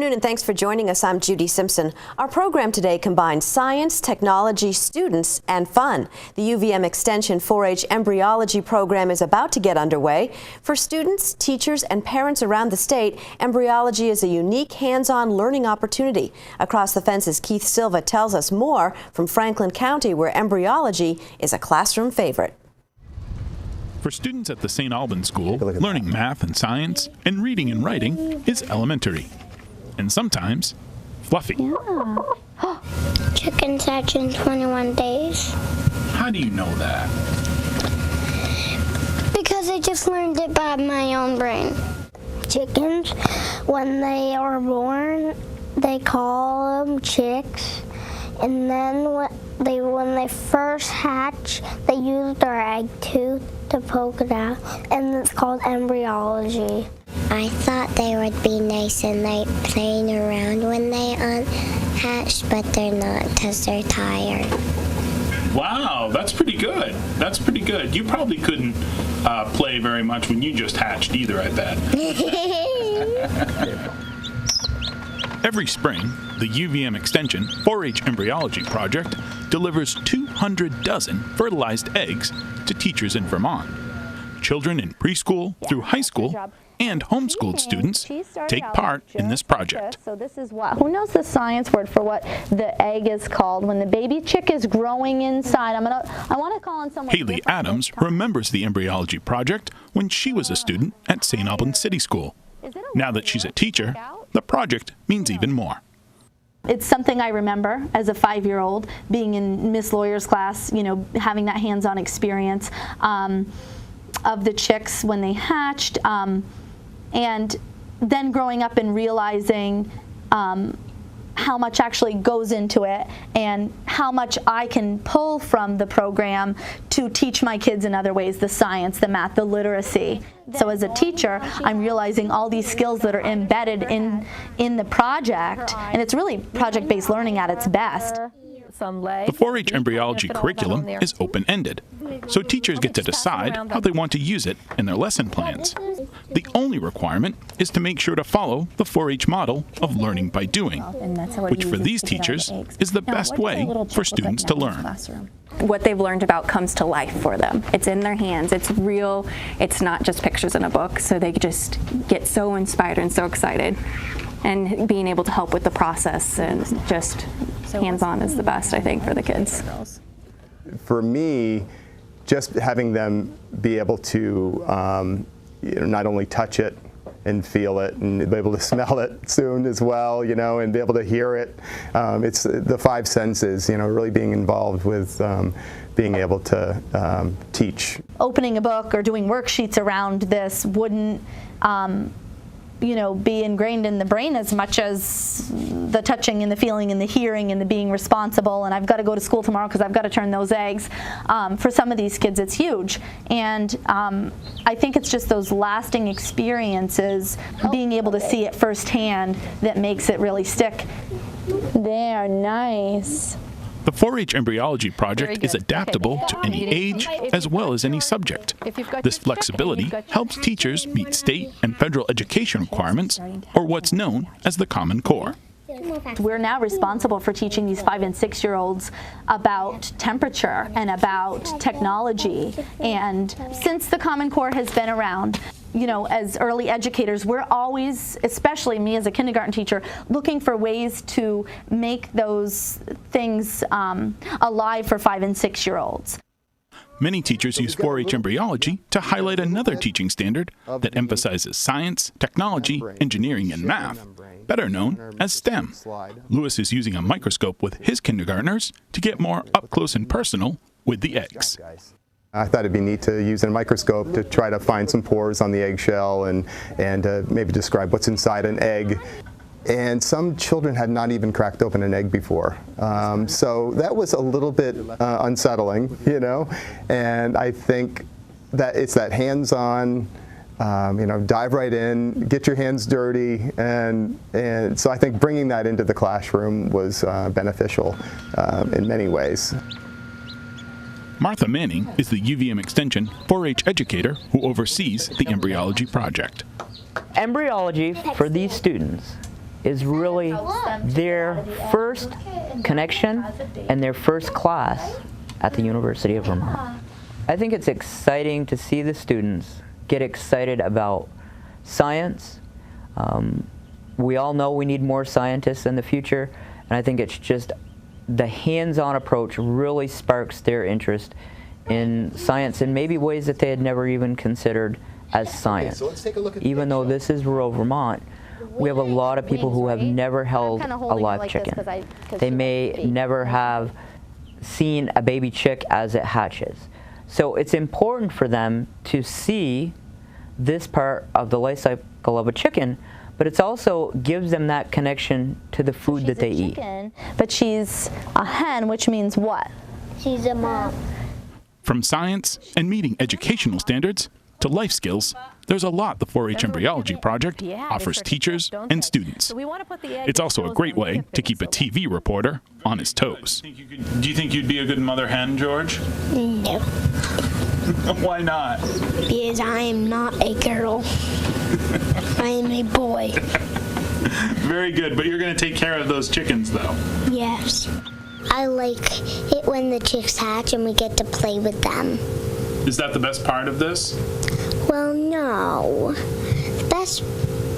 afternoon, and thanks for joining us. I'm Judy Simpson. Our program today combines science, technology, students, and fun. The UVM Extension 4-H Embryology program is about to get underway. For students, teachers, and parents around the state, embryology is a unique hands-on learning opportunity. Across the Fence's Keith Silva tells us more from Franklin County, where embryology is a classroom favorite. For students at the St. Albans School, learning math and science and reading and writing is elementary, and sometimes fluffy. Yeah. Chickens hatch in 21 days. How do you know that? Because I just learned it by my own brain. Chickens, when they are born, they call them chicks, and then when they first hatch, they use their egg tooth to poke it out, and it's called embryology. I thought they would be nice and light playing around when they hatch, but they're not because they're tired. Wow, that's pretty good. That's pretty good. You probably couldn't play very much when you just hatched either, I bet. Every spring, the UVM Extension 4-H Embryology Project delivers 200 dozen fertilized eggs to teachers in Vermont. Children in preschool through high school and homeschooled students take part in this project. So this is what, who knows the science word for what the egg is called when the baby chick is growing inside? I want to call on someone. Hailee Adams remembers the embryology project when she was a student at St. Albans City School. Now that she's a teacher, the project means even more. It's something I remember as a 5-year-old being in Miss Lawyer's class, you know, having that hands-on experience of the chicks when they hatched, and then growing up and realizing how much actually goes into it and how much I can pull from the program to teach my kids in other ways, the science, the math, the literacy. So as a teacher, I'm realizing all these skills that are embedded in the project, and it's really project-based learning at its best. The 4-H embryology curriculum is open-ended, so teachers get to decide how they want to use it in their lesson plans. The only requirement is to make sure to follow the 4-H model of learning by doing, which for these teachers is the best way for students to learn. What they've learned about comes to life for them. It's in their hands, it's real, it's not just pictures in a book, so they just get so inspired and so excited. And being able to help with the process and just hands-on is the best, I think, for the kids. For me, just having them be able to not only touch it and feel it and be able to smell it soon as well, you know, and be able to hear it. It's the 5 senses, you know, really being involved with being able to teach. Opening a book or doing worksheets around this wouldn't you know, be ingrained in the brain as much as the touching and the feeling and the hearing and the being responsible, and I've got to go to school tomorrow because I've got to turn those eggs. For some of these kids, it's huge, and I think it's just those lasting experiences, being able to see it firsthand, that makes it really stick. They are nice. The 4-H Embryology Project is adaptable to any age as well as any subject. This flexibility helps teachers meet state and federal education requirements, or what's known as the Common Core. We're now responsible for teaching these 5- and 6-year-olds about temperature and about technology. And since the Common Core has been around, you know, as early educators, we're always, especially me as a kindergarten teacher, looking for ways to make those things alive for 5- and 6-year-olds. Many teachers use 4-H embryology to highlight another teaching standard that emphasizes science, technology, engineering, and math, better known as STEM. Lewis is using a microscope with his kindergartners to get more up close and personal with the eggs. I thought it'd be neat to use a microscope to try to find some pores on the eggshell and maybe describe what's inside an egg. And some children had not even cracked open an egg before. So that was a little bit unsettling, you know, and I think that it's that hands-on, you know, dive right in, get your hands dirty, and so I think bringing that into the classroom was beneficial in many ways. Martha Manning is the UVM Extension 4-H educator who oversees the embryology project. Embryology for these students is really their first connection and their first class at the University of Vermont. I think it's exciting to see the students get excited about science. We all know we need more scientists in the future, and I think it's just the hands-on approach really sparks their interest in science in maybe ways that they had never even considered as science. So let's take a look at even though this is rural Vermont, we have a lot of people who have never held a live chicken. They may never have seen a baby chick as it hatches. So it's important for them to see this part of the life cycle of a chicken, but it also gives them that connection to the food that they eat. But she's a hen, which means what? She's a mom. From science and meeting educational standards to life skills, there's a lot the 4-H Embryology Project offers teachers and students. It's also a great way to keep a TV reporter on his toes. Do you think you'd be a good mother hen, George? No. Why not? Because I am not a girl. I am a boy. Very good, but you're going to take care of those chickens, though. Yes. I like it when the chicks hatch and we get to play with them. Is that the best part of this? Well, no.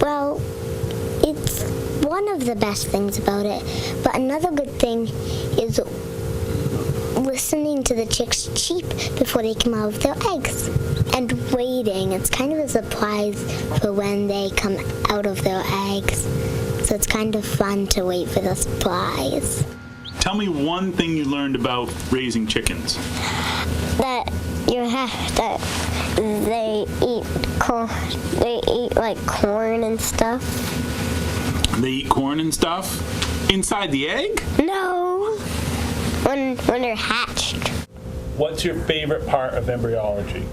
Well, it's one of the best things about it. But another good thing is listening to the chicks cheep before they come out of their eggs. And waiting. It's kind of a surprise for when they come out of their eggs. So it's kind of fun to wait for the surprise. Tell me one thing you learned about raising chickens. That they eat corn. They eat like corn and stuff. They eat corn and stuff inside the egg? No, when they're hatched. What's your favorite part of embryology?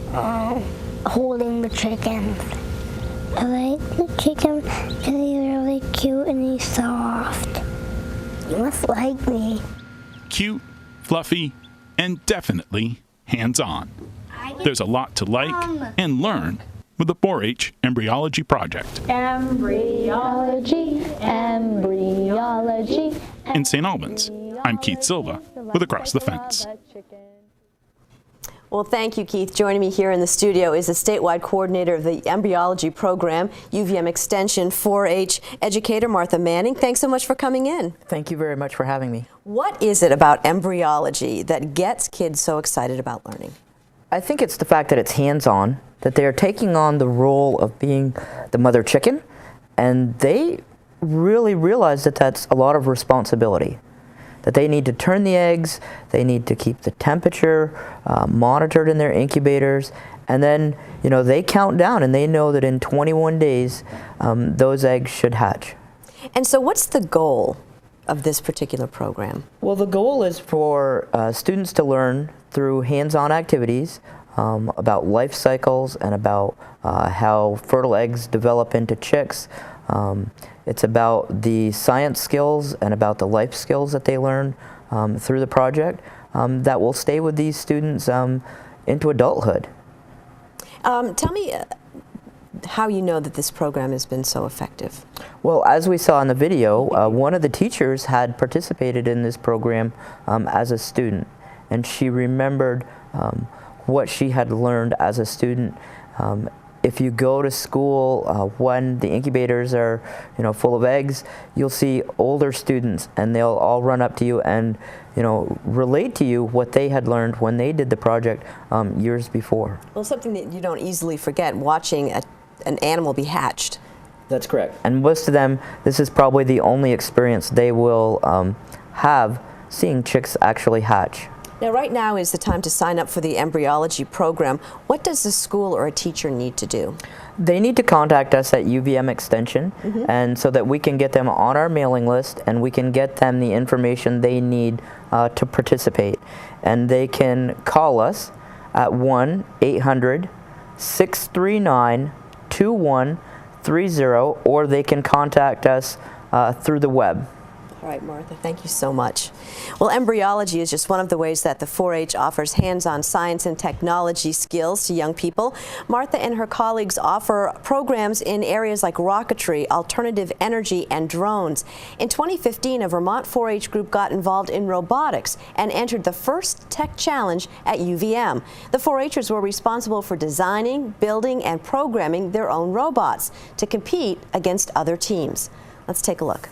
Holding the chickens. I like the chicken because he's really cute and he's soft. You must like me. Cute, fluffy, and definitely hands-on. There's a lot to like and learn with the 4-H Embryology Project. Embryology, embryology. In St. Albans, I'm Keith Silva with Across the Fence. Well, thank you, Keith. Joining me here in the studio is the statewide coordinator of the embryology program, UVM Extension 4-H Educator, Martha Manning. Thanks so much for coming in. Thank you very much for having me. What is it about embryology that gets kids so excited about learning? I think it's the fact that it's hands-on, that they're taking on the role of being the mother chicken, and they really realize that that's a lot of responsibility. That they need to turn the eggs, they need to keep the temperature monitored in their incubators, and then they count down and they know that in 21 days those eggs should hatch. And so what's the goal of this particular program? Well, the goal is for students to learn through hands-on activities about life cycles and about how fertile eggs develop into chicks. It's about the science skills and about the life skills that they learn through the project that will stay with these students into adulthood. Tell me how you know that this program has been so effective. Well, as we saw in the video, one of the teachers had participated in this program as a student, and she remembered what she had learned as a student. If you go to school when the incubators are full of eggs, you'll see older students and they'll all run up to you and relate to you what they had learned when they did the project years before. Well, something that you don't easily forget, watching an animal be hatched. That's correct. And most of them, this is probably the only experience they will have seeing chicks actually hatch. Now, right now is the time to sign up for the embryology program. What does a school or a teacher need to do? They need to contact us at UVM Extension, and so that we can get them on our mailing list and we can get them the information they need to participate. And they can call us at 1-800-639-2130, or they can contact us through the web. All right, Martha, thank you so much. Well, embryology is just one of the ways that the 4-H offers hands-on science and technology skills to young people. Martha and her colleagues offer programs in areas like rocketry, alternative energy, and drones. In 2015, a Vermont 4-H group got involved in robotics and entered the first tech challenge at UVM. The 4-Hers were responsible for designing, building, and programming their own robots to compete against other teams. Let's take a look.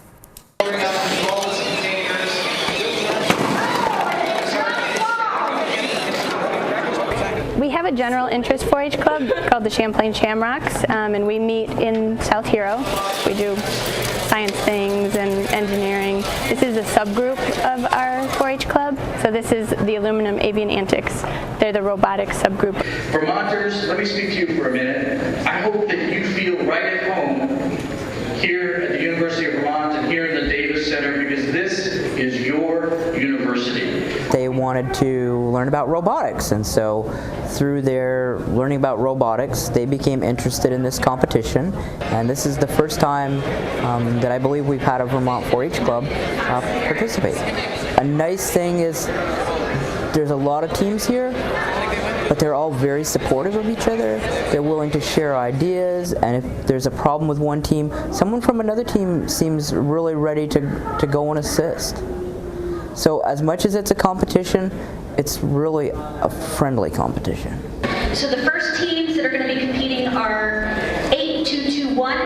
We have a general interest 4-H club called the Champlain Shamrocks, and we meet in South Hero. We do science things and engineering. This is a subgroup of our 4-H club. So this is the aluminum Avian Antics. They're the robotics subgroup. Vermonters, let me speak to you for a minute. I hope that you feel right at home here at the University of Vermont and here in the Davis Center, because this is your university. They wanted to learn about robotics, and so through their learning about robotics, they became interested in this competition, and this is the first time that I believe we've had a Vermont 4-H club participate. A nice thing is there's a lot of teams here, but they're all very supportive of each other. They're willing to share ideas, and if there's a problem with one team, someone from another team seems really ready to go and assist. So as much as it's a competition, it's really a friendly competition. So the first teams that are going to be competing are 8221,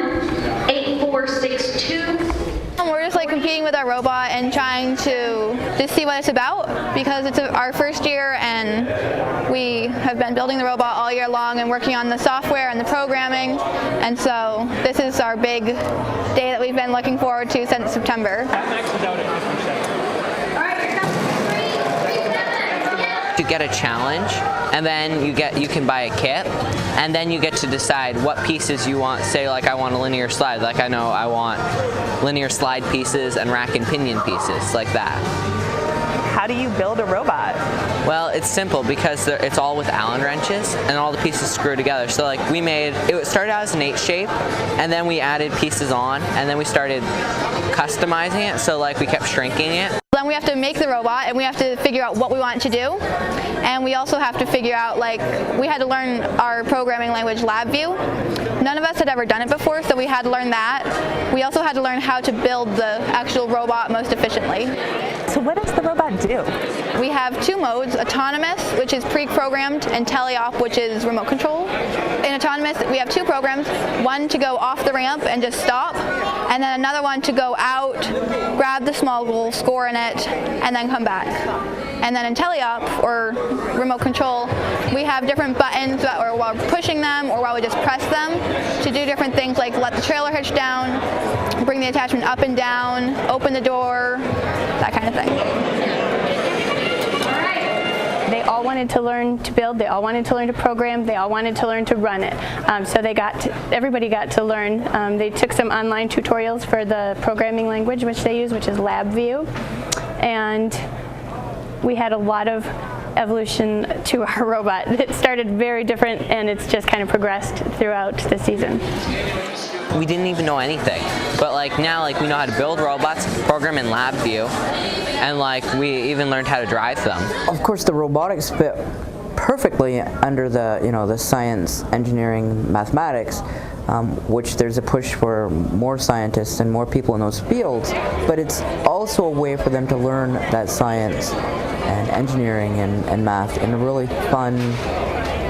8462. We're just like competing with our robot and trying to just see what it's about, because it's our first year and we have been building the robot all year long and working on the software and the programming, and so this is our big day that we've been looking forward to since September. You get a challenge, and then you can buy a kit, and then you get to decide what pieces you want. Say like I want a linear slide, like I know I want linear slide pieces and rack and pinion pieces, like that. How do you build a robot? Well, it's simple because it's all with Allen wrenches and all the pieces screw together. So like it started out as an H shape, and then we added pieces on, and then we started customizing it, so like we kept shrinking it. Then we have to make the robot, and we have to figure out what we want to do, and we also have to figure out, like, we had to learn our programming language LabVIEW. None of us had ever done it before, so we had to learn that. We also had to learn how to build the actual robot most efficiently. So what does the robot do? We have two modes: autonomous, which is pre-programmed, and Talyiah, which is remote control. In autonomous, we have two programs: one to go off the ramp and just stop, and then another one to go out, grab the small goal, score in it, and then come back. And then in Talyiah, or remote control, we have different buttons that, or while pushing them or while we just press them, to do different things like let the trailer hitch down, bring the attachment up and down, open the door, that kind of thing. They all wanted to learn to build, they all wanted to learn to program, they all wanted to learn to run it. So everybody got to learn. They took some online tutorials for the programming language which they use, which is LabVIEW. And we had a lot of evolution to our robot. It started very different, and it's just kind of progressed throughout the season. We didn't even know anything, but like now, like we know how to build robots, program in LabVIEW, and like we even learned how to drive them. Of course, the robotics fit perfectly under the the science, engineering, mathematics, which there's a push for more scientists and more people in those fields. But it's also a way for them to learn that science and engineering and math in a really fun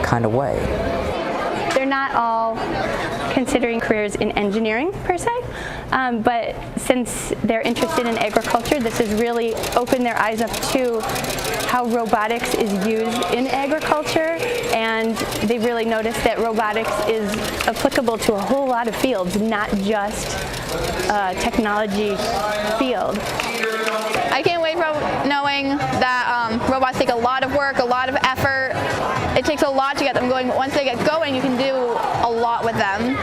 kind of way. They're not all considering careers in engineering per se, but since they're interested in agriculture, this has really opened their eyes up to how robotics is used in agriculture, and they've really noticed that robotics is applicable to a whole lot of fields, not just a technology field. I can't wait from knowing that robots take a lot of work, a lot of effort. It takes a lot to get them going, but once they get going, you can do a lot with them.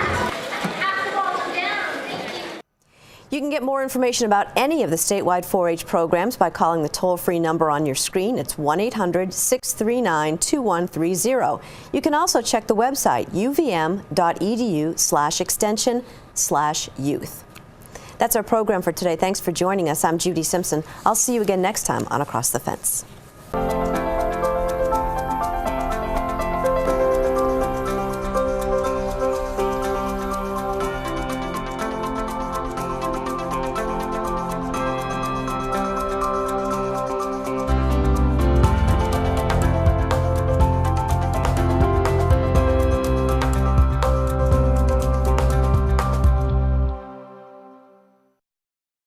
You can get more information about any of the statewide 4-H programs by calling the toll-free number on your screen. It's 1-800-639-2130. You can also check the website, uvm.edu/extension/youth. That's our program for today. Thanks for joining us. I'm Judy Simpson. I'll see you again next time on Across the Fence.